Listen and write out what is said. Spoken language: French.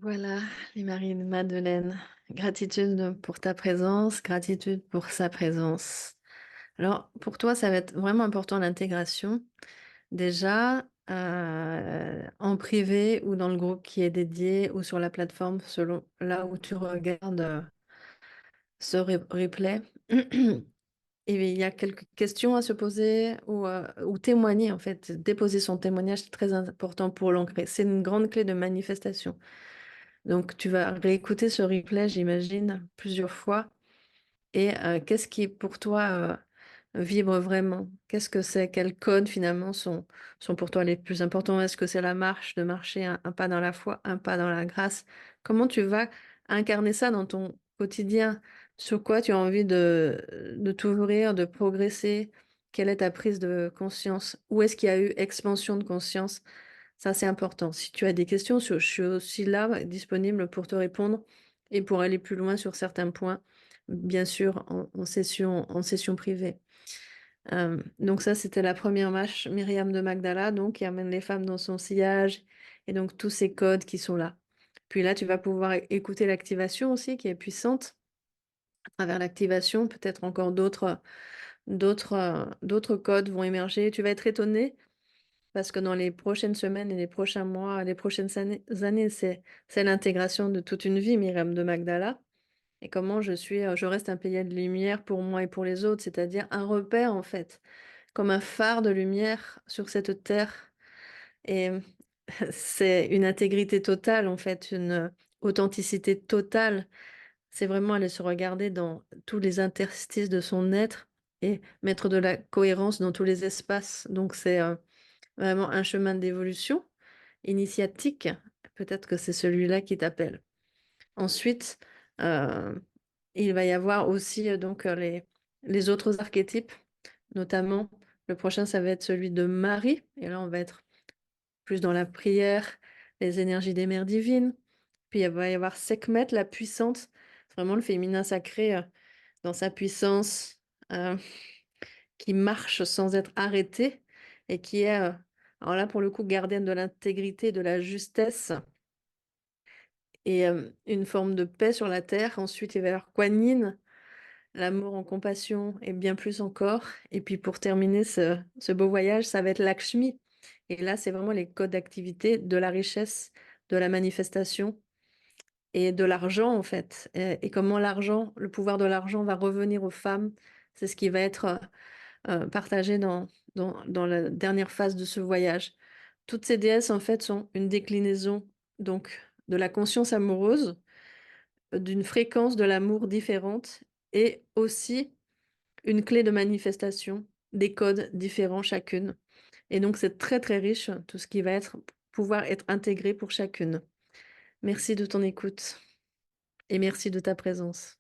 Voilà, les marines, Madeleine. Gratitude pour ta présence, gratitude pour sa présence. Alors, pour toi, ça va être vraiment important l'intégration. Déjà, en privé ou dans le groupe qui est dédié ou sur la plateforme, selon là où tu regardes ce replay. Et il y a quelques questions à se poser ou témoigner, en fait. Déposer son témoignage, c'est très important pour l'ancrer. C'est une grande clé de manifestation. Donc, tu vas réécouter ce replay, j'imagine, plusieurs fois. Et qu'est-ce qui, pour toi, vibre vraiment? Qu'est-ce que c'est? Quels codes, finalement, sont pour toi les plus importants? Est-ce que c'est la marche, de marcher un pas dans la foi, un pas dans la grâce? Comment tu vas incarner ça dans ton quotidien? Sur quoi tu as envie de t'ouvrir, de progresser? Quelle est ta prise de conscience? Où est-ce qu'il y a eu expansion de conscience? Ça, c'est important. Si tu as des questions, je suis aussi là, disponible pour te répondre et pour aller plus loin sur certains points, bien sûr, en session privée. Donc ça, c'était la première marche, Myriam de Magdala, donc qui amène les femmes dans son sillage et donc tous ces codes qui sont là. Puis là, tu vas pouvoir écouter l'activation aussi, qui est puissante. À travers l'activation, peut-être encore d'autres codes vont émerger. Tu vas être étonné parce que dans les prochaines semaines et les prochains mois, les prochaines années, c'est l'intégration de toute une vie, Myriam de Magdala. Et comment je reste un pilier de lumière pour moi et pour les autres, c'est-à-dire un repère en fait, comme un phare de lumière sur cette terre. Et c'est une intégrité totale en fait, une authenticité totale. C'est vraiment aller se regarder dans tous les interstices de son être et mettre de la cohérence dans tous les espaces. Donc c'est vraiment un chemin d'évolution initiatique. Peut-être que c'est celui-là qui t'appelle. Ensuite, euh, il va y avoir aussi les autres archétypes, notamment le prochain, ça va être celui de Marie. Et là, on va être plus dans la prière, les énergies des mères divines. Puis il va y avoir Sekhmet, la puissante, vraiment le féminin sacré dans sa puissance, euh, qui marche sans être arrêtée et qui est, alors là, pour le coup, gardienne de l'intégrité, de la justesse et une forme de paix sur la terre. Ensuite, il va y avoir Kuan Yin, l'amour en compassion et bien plus encore. Et puis pour terminer ce beau voyage, ça va être Lakshmi. Et là, c'est vraiment les codes d'activité de la richesse, de la manifestation et de l'argent en fait. Et comment l'argent, le pouvoir de l'argent va revenir aux femmes. C'est ce qui va être partagé dans la dernière phase de ce voyage. Toutes ces déesses en fait sont une déclinaison donc de la conscience amoureuse, d'une fréquence de l'amour différente et aussi une clé de manifestation, des codes différents chacune. Et donc c'est très très riche tout ce qui va pouvoir être intégré pour chacune. Merci de ton écoute et merci de ta présence.